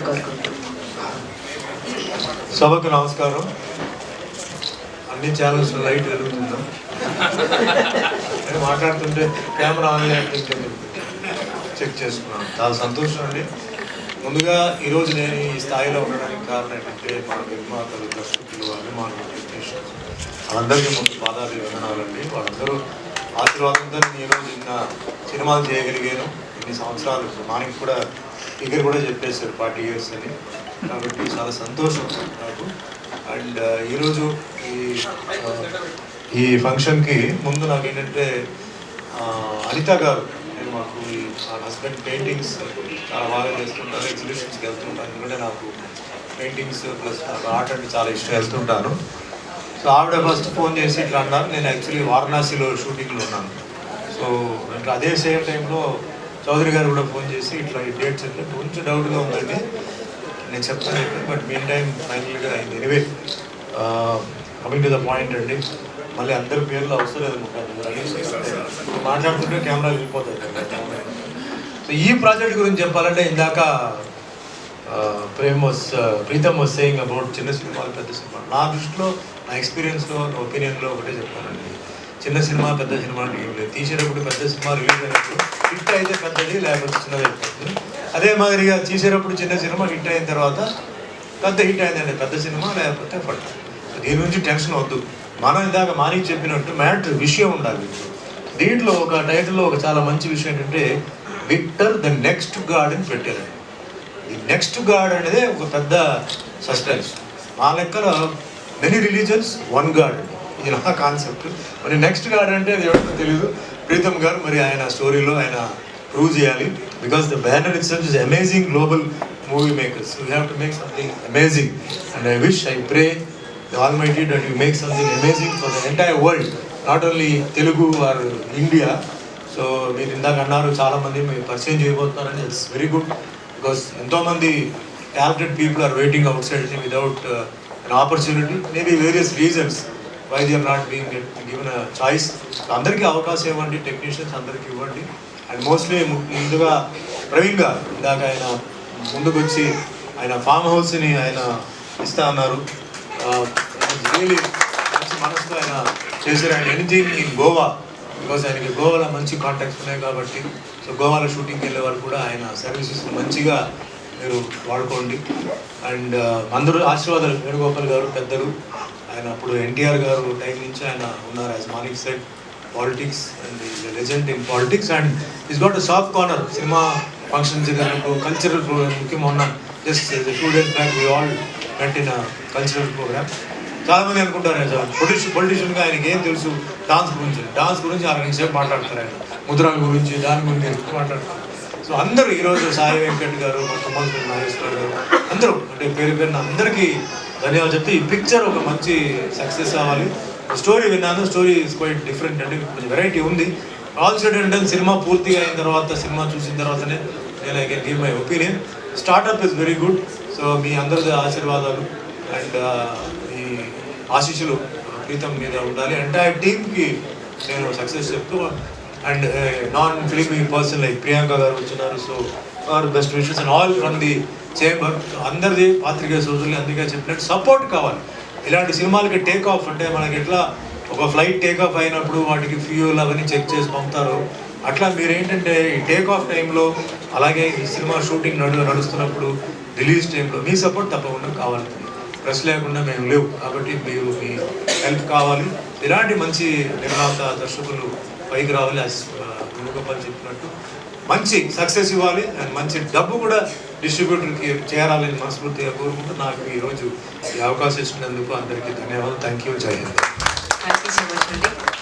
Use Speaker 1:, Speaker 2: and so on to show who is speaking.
Speaker 1: కోరుకుంటూ.
Speaker 2: సభకు నమస్కారం. అన్ని ఛానల్స్ లైట్ వెలుగుతుందా? నేను మాట్లాడుతుంటే కెమెరా ఆన్లైన్ చెక్ చేసుకున్నాను. చాలా సంతోషం అండి. ముందుగా ఈరోజు నేను ఈ స్థాయిలో ఉండడానికి కారణం ఏంటంటే మన నిర్మాతలు, దర్శకులు, అభిమానులు, టెక్నీషియన్స్ వాళ్ళందరికీ ముందు పాదాలు వందనాలండి. వాళ్ళందరూ ఆశీర్వాదంతో నేను ఈరోజు ఇన్న సినిమాలు చేయగలిగాను. ఇన్ని సంవత్సరాలు మార్నింగ్ కూడా ఫిగర్ కూడా చెప్పేశారు 40 years అని. కాబట్టి చాలా సంతోషం నాకు. అండ్ ఈరోజు ఈ ఫంక్షన్కి ముందు నాకు ఏంటంటే అనిత గారు, నేను మాకు మా హస్బెండ్ పెయింటింగ్స్ చాలా బాగా చేస్తుంటారు, ఎగ్జిబిషన్స్కి వెళ్తుంటాను. ఎందుకంటే నాకు పెయింటింగ్స్ ప్లస్ నాకు ఆర్ట్ అంటే చాలా ఇష్టం, వెళ్తుంటాను. సో ఆవిడ ఫస్ట్ ఫోన్ చేసి ఇట్లా అన్నారు. నేను యాక్చువల్లీ వారణాసిలో షూటింగ్లో ఉన్నాను. సో ఇంకా అదే సేమ్ టైంలో చౌదరి గారు కూడా ఫోన్ చేసి ఇట్లా ఈ డేట్స్ అంటే కొంచెం డౌట్గా ఉందండి, నేను చెప్తాను చెప్పాను. బట్ మీన్ టైం ఫైనల్గా అయింది. Anyway coming to the point అండి, మళ్ళీ అందరి పేర్లు అవసరం లేదు, మాట్లాడుతుంటే కెమెరా వెళ్ళిపోతాయి. సో ఈ ప్రాజెక్ట్ గురించి చెప్పాలంటే ఇందాక ప్రీతం వాస్ సేయింగ్ అబౌట్ చిన్న సినిమాలు పెద్ద సినిమాలు. నా దృష్టిలో, నా ఎక్స్పీరియన్స్లో, నా ఒపీనియన్లో ఒకటే చెప్తానండి, చిన్న సినిమా పెద్ద సినిమా అంటే ఏం లేదు. తీసేటప్పుడు పెద్ద సినిమా రిలీజ్ అయినప్పుడు హిట్ అయితే పెద్దది, లేకపోతే చిన్నది అయిపోతుంది. అదే మాదిరిగా తీసేటప్పుడు చిన్న సినిమా హిట్ అయిన తర్వాత పెద్ద హిట్ అయిందండి పెద్ద సినిమా, లేకపోతే పట్ట. దీని నుంచి టెన్షన్ వద్దు. మనం ఇందాక మానికి చెప్పినట్టు మ్యాటర్ విషయం ఉండాలి. దీంట్లో ఒక టైటిల్లో ఒక చాలా మంచి విషయం ఏంటంటే విక్టర్ ద నెక్స్ట్ గాడ్ అని పెట్టారండి. ఈ నెక్స్ట్ గాడ్ అనేది ఒక పెద్ద సస్పెన్స్. మా లెక్కలో మెనీ రిలీజన్స్ వన్ గాడ్, ఇది నా కాన్సెప్ట్. మరి నెక్స్ట్ గాడ్ అంటే అది ఎవరితో తెలియదు. ప్రీతం గారు మరి ఆయన స్టోరీలో ఆయన ప్రూవ్ చేయాలి. Because the banner itself is amazing global movie makers. We have to make something amazing. And I wish, I pray the almighty that you make something amazing for the entire world, not only Telugu or India. So మీరు ఇందాక అన్నారు చాలామంది మీరు పరిచయం చేయబోతున్నారని. It's very good. Because ఎంతోమంది talented people are waiting outside without an opportunity, maybe various reasons why they are not being given a choice. అందరికీ అవకాశం ఇవ్వండి, టెక్నీషియన్స్ అందరికీ ఇవ్వండి. అండ్ మోస్ట్లీ ముందుగా ప్రవీణ్ గారు ఇందాక ఆయన ముందుకు వచ్చి ఆయన ఫామ్ హౌస్ని ఆయన ఇస్తా అన్నారు. రియలీ మంచి మనసుతో ఆయన చేశారు. ఆయన ఎనీథింగ్ ఇన్ గోవా, బికాస్ ఆయనకి గోవాలో మంచి కాంటాక్ట్స్ ఉన్నాయి కాబట్టి. సో గోవాలో షూటింగ్కి వెళ్ళే వాళ్ళు కూడా ఆయన సర్వీసెస్ మంచిగా మీరు వాడుకోండి. అండ్ అందరూ ఆశీర్వాదాలు. వేణుగోపాల్ గారు పెద్దలు, ఆయన అప్పుడు ఎన్టీఆర్ గారు టైం నుంచి ఆయన ఉన్నారు. As Manik said, politics and is a legend in politics. And is got a soft corner. సినిమా ఫంక్షన్స్ కల్చరల్ ప్రోగ్రామ్, ముఖ్యంగా ఉన్న just 2 days back we all went in cultural programme. చాలామంది అనుకుంటారు పొలిటీషియన్గా ఆయనకి ఏం తెలుసు డాన్స్ గురించి 6 నిమిషాలు మాట్లాడతారు. ఆయన ముద్రాల గురించి, దాని గురించి మాట్లాడతారు. సో అందరూ ఈరోజు సాయి వెంకట్ గారు, తుమ్మల నాగేశ్వర గారు, అందరూ అంటే పేరు పేరున అందరికీ ధన్యవాదాలు చెప్తే ఈ పిక్చర్ ఒక మంచి సక్సెస్ అవ్వాలి. స్టోరీ విన్నాను, స్టోరీ ఇస్ క్వైట్ డిఫరెంట్ అంటే కొంచెం వెరైటీ ఉంది. All said and done cinema పూర్తిగా అయిన తర్వాత, సినిమా చూసిన తర్వాతనే నేను I can give my opinion. Startup is very good. So మీ అందరిది ఆశీర్వాదాలు అండ్ ఈ ఆశీస్సులు ప్రీతం మీద ఉండాలి. ఎంటైర్ టీమ్కి నేను సక్సెస్ చెప్తూ, and non filmy person like Priyanka గారు వచ్చినారు. So our best wishes and all from the chamber. అందరిది పాత్రికేయ సోదరులు అందుకే చెప్పినట్టు సపోర్ట్ కావాలి. ఇలాంటి సినిమాలకి టేక్ ఆఫ్ అంటే మనకి ఎట్లా ఒక ఫ్లైట్ టేక్ ఆఫ్ అయినప్పుడు వాటికి ఫ్యూయల్ అవన్నీ చెక్ చేసి పంపుతారు, అట్లా మీరు ఏంటంటే ఈ టేక్ ఆఫ్ టైంలో, అలాగే ఈ సినిమా షూటింగ్ నడుస్తున్నప్పుడు, రిలీజ్ టైంలో మీ సపోర్ట్ తప్పకుండా కావాలి. ప్రెస్ లేకుండా మేము లేవు కాబట్టి మీరు మీ హెల్ప్ కావాలి. ఇలాంటి మంచి నిర్మాత, దర్శకులు పైకి రావాలి. వేణుగోపాల్ చెప్పినట్టు మంచి సక్సెస్ ఇవ్వాలి అండ్ మంచి డబ్బు కూడా డిస్ట్రిబ్యూటర్కి చేరాలని మనస్ఫూర్తిగా కోరుకుంటూ నాకు ఈరోజు ఈ అవకాశం ఇచ్చినందుకు అందరికీ ధన్యవాదాలు. Thank you. Jai Hind.
Speaker 1: Thank you so much అండి.